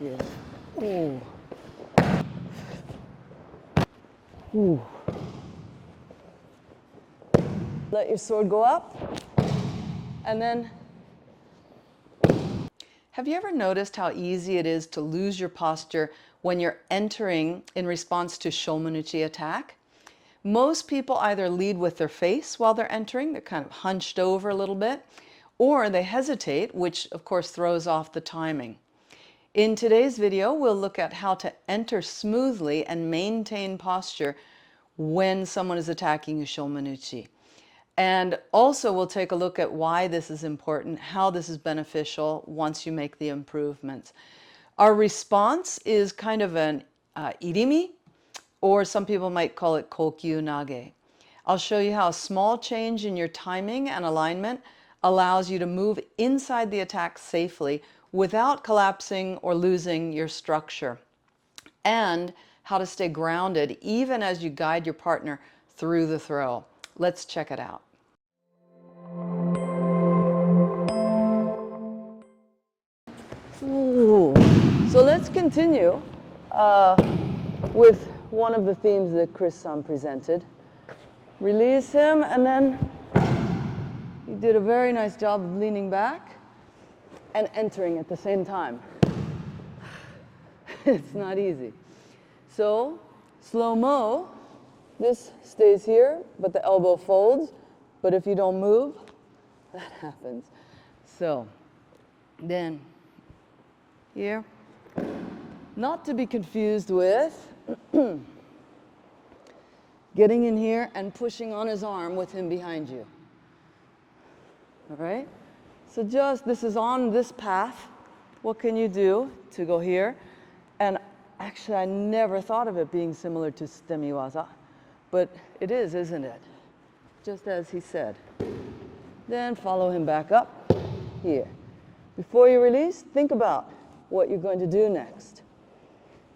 Yes. Ooh. Ooh. Let your sword go up, and then. Have you ever noticed how easy it is to lose your posture when you're entering in response to Shomen Uchi attack? Most people either lead with their face while they're entering, they're kind of hunched over a little bit, or they hesitate, which of course throws off the timing. In today's video, we'll look at how to enter smoothly and maintain posture when someone is attacking you Shomen Uchi. And also we'll take a look at why this is important, how this is beneficial once you make the improvements. Our response is kind of an Irimi, or some people might call it Kokyunage. I'll show you how a small change in your timing and alignment allows you to move inside the attack safely without collapsing or losing your structure, and how to stay grounded even as you guide your partner through the throw. Let's check it out. Ooh. So let's continue with one of the themes that Chris-san presented. Release him, and then you did a very nice job of leaning back and entering at the same time. It's not easy. So, slow-mo, this stays here, but the elbow folds. But if you don't move, that happens. So, then here, not to be confused with getting in here and pushing on his arm with him behind you. All right? So just, this is on this path. What can you do to go here? And actually, I never thought of it being similar to Sutemiwaza, but it is, isn't it? Just as he said. Then follow him back up here. Before you release, think about what you're going to do next.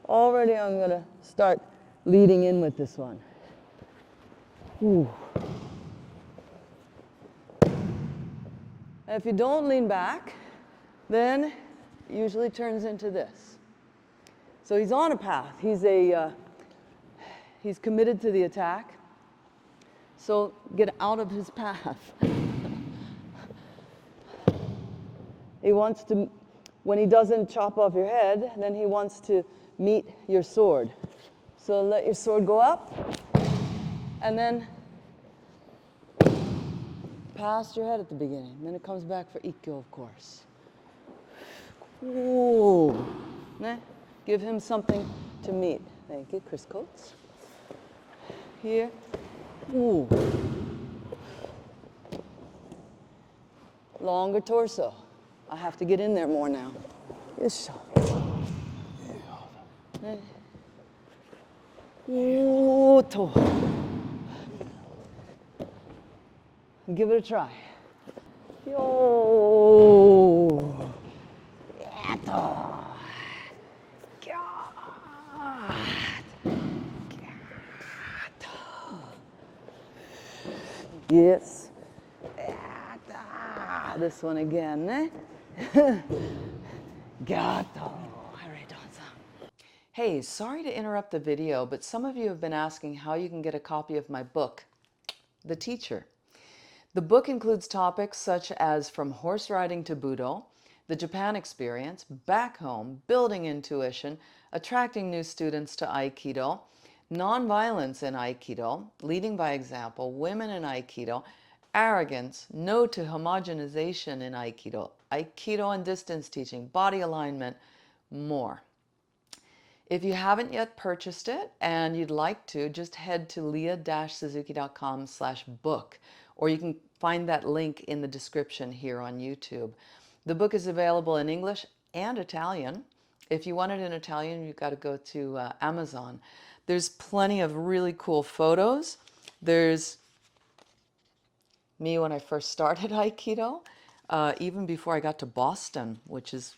Already I'm going to start leading in with this one. Ooh. If you don't lean back, then it usually turns into this. So he's on a path. He's committed to the attack. So get out of his path. He wants to, when he doesn't chop off your head, then he wants to meet your sword. So let your sword go up, and then past your head at the beginning. Then it comes back for Ikkyo, of course. Ooh. Give him something to meet. Thank you, Chris Coates. Here. Ooh. Longer torso. I have to get in there more now. Yes. Ooh, give it a try. Yo. Yes. This one again, eh? Gato. Hey, sorry to interrupt the video, but some of you have been asking how you can get a copy of my book, The Teacher. The book includes topics such as from horse riding to Budo, the Japan experience, back home, building intuition, attracting new students to Aikido, nonviolence in Aikido, leading by example, women in Aikido, arrogance, no to homogenization in Aikido, Aikido and distance teaching, body alignment, more. If you haven't yet purchased it and you'd like to, just head to lia-suzuki.com/book, or you can find that link in the description here on YouTube. The book is available in English and Italian. If you want it in Italian, you've got to go to Amazon. There's plenty of really cool photos. There's me when I first started Aikido, even before I got to Boston, which is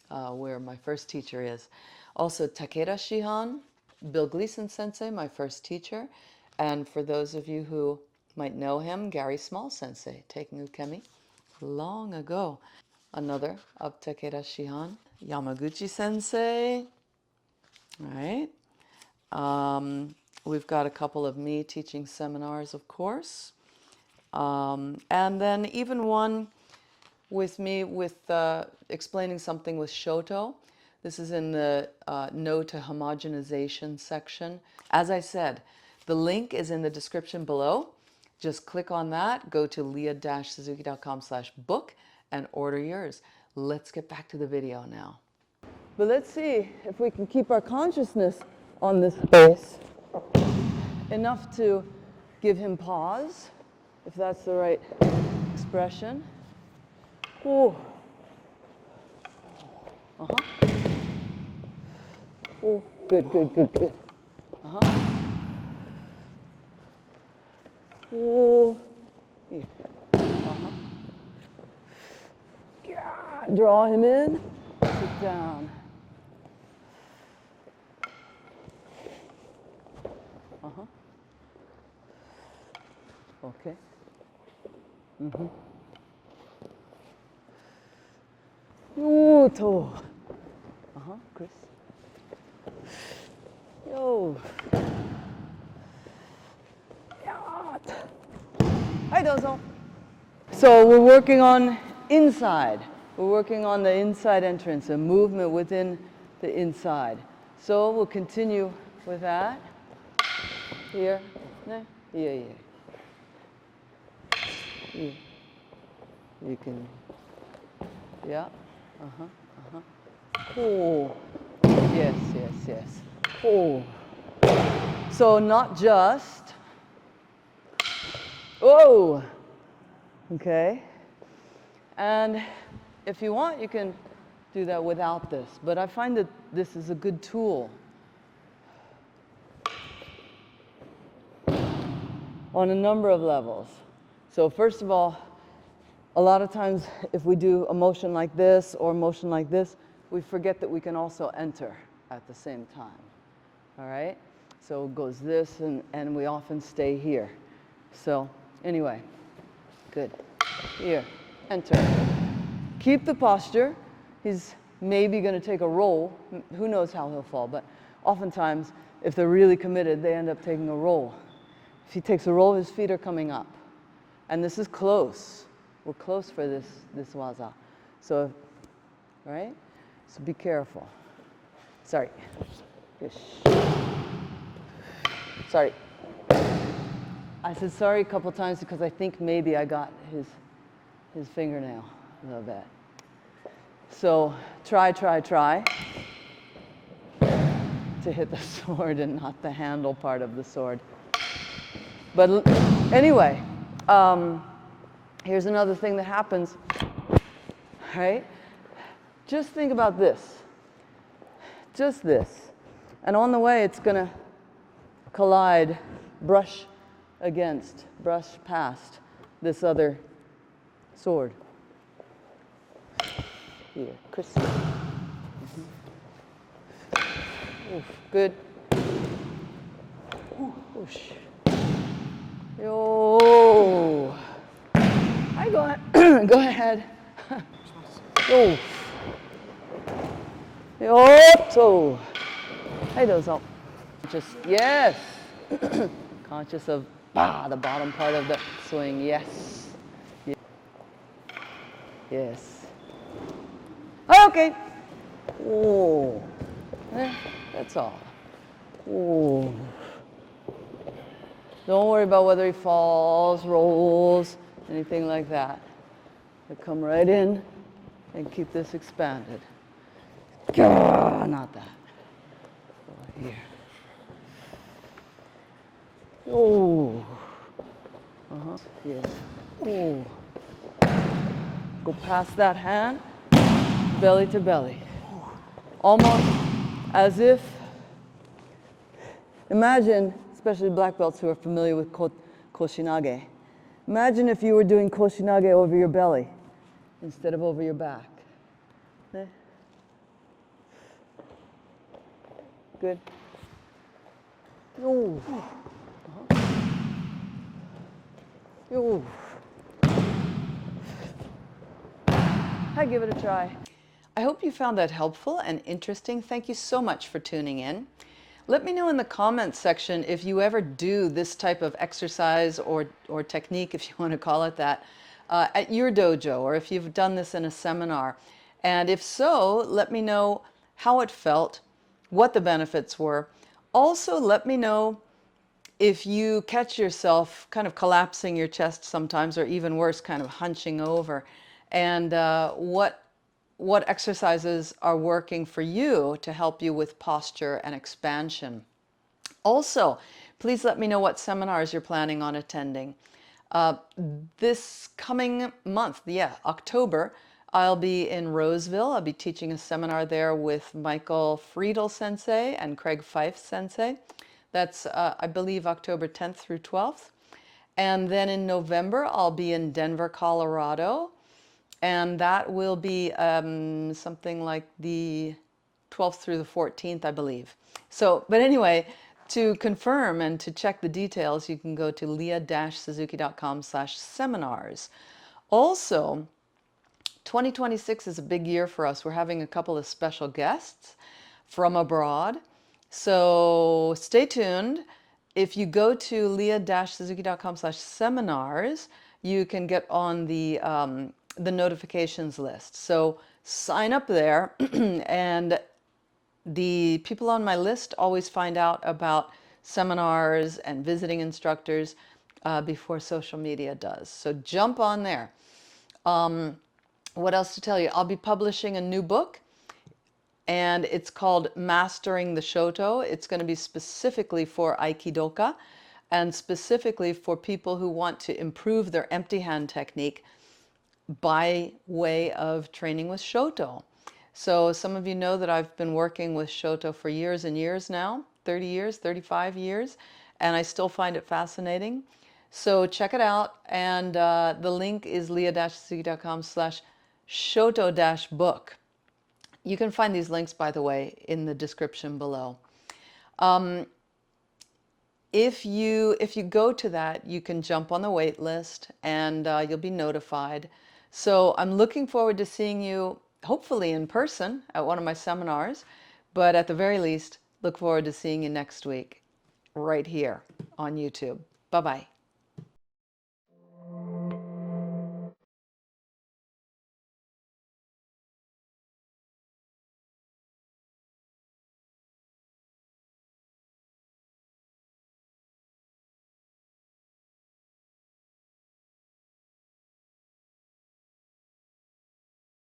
where my first teacher is. Also Takeda Shihan, Bill Gleason Sensei, my first teacher. And for those of you who might know him, Gary Small Sensei, taking ukemi long ago. Another of Takeda Shihan. Yamaguchi Sensei. All right. We've got a couple of me teaching seminars, of course. And then even one with me with explaining something with Shoto. This is in the No to Homogenization section. As I said, the link is in the description below. Just click on that, go to lia-suzuki.com/book and order yours. Let's get back to the video now. But let's see if we can keep our consciousness on this space enough to give him pause, if that's the right expression. Ooh. Uh-huh. Ooh. Good, good, good, good. Uh-huh. Ooh. Here. Uh-huh. Yeah. Draw him in. Sit down. Uh-huh. Okay. Mm-hmm. Ooh, toe. Uh-huh, Chris. Yo. Hi, dozo. So we're working on inside. We're working on the inside entrance, a movement within the inside. So we'll continue with that. Here. Yeah. You can. Yeah. Cool. Yes. Cool. So not just. Whoa. Okay. And if you want, you can do that without this. But I find that this is a good tool on a number of levels. So first of all, a lot of times if we do a motion like this or a motion like this, we forget that we can also enter at the same time. All right? So it goes this, and we often stay here. So anyway, good. Here, enter. Keep the posture. He's maybe going to take a roll. Who knows how he'll fall, but oftentimes, if they're really committed, they end up taking a roll. If he takes a roll, his feet are coming up. And this is close. We're close for this waza. So, right? So be careful. Sorry. Sorry. I said sorry a couple times because I think maybe I got his fingernail a little bit. So try to hit the sword and not the handle part of the sword. But anyway, here's another thing that happens, right? Just think about this. Just this. And on the way, it's going to collide, brush past this other sword. Here, Chris. Oof, good. Oosh. Yo. Hi, go ahead. Go ahead. Yo. Yo. So. Hey, those up. Just yes. Conscious of the bottom part of the swing. Yes. Yes. Okay. Oh. That's all. Oh. Don't worry about whether he falls, rolls, anything like that. You come right in and keep this expanded. Not that. Over here. Oh. Yes. Oh. Go past that hand, belly to belly. Almost as if, imagine, especially black belts who are familiar with Kokyunage, imagine if you were doing Kokyunage over your belly instead of over your back. Good. Ooh. Ooh. I give it a try. I hope you found that helpful and interesting. Thank you so much for tuning in. Let me know in the comments section if you ever do this type of exercise or technique, if you want to call it that, at your dojo, or if you've done this in a seminar. And if so, let me know how it felt, what the benefits were. Also, let me know if you catch yourself kind of collapsing your chest sometimes, or even worse, kind of hunching over, and what exercises are working for you to help you with posture and expansion. Also, please let me know what seminars you're planning on attending. This coming month, October, I'll be in Roseville. I'll be teaching a seminar there with Michael Friedel Sensei and Craig Fife Sensei. That's, I believe, October 10th through 12th. And then in November, I'll be in Denver, Colorado. And that will be something like the 12th through the 14th, I believe. So, but anyway, to confirm and to check the details, you can go to lia-suzuki.com/seminars. Also, 2026 is a big year for us. We're having a couple of special guests from abroad. So stay tuned. If you go to lia-suzuki.com/seminars, you can get on the notifications list. So sign up there, and the people on my list always find out about seminars and visiting instructors before social media does. So jump on there. What else to tell you? I'll be publishing a new book, and it's called Mastering the Shoto. It's going to be specifically for Aikidoka, and specifically for people who want to improve their empty hand technique by way of training with Shoto. So some of you know that I've been working with Shoto for years and years now, 30 years, 35 years, and I still find it fascinating. So check it out, and the link is lia-suzuki.com/shoto-book. You can find these links, by the way, in the description below. If you go to that, you can jump on the wait list, and you'll be notified. So I'm looking forward to seeing you, hopefully in person, at one of my seminars. But at the very least, look forward to seeing you next week, right here on YouTube. Bye-bye.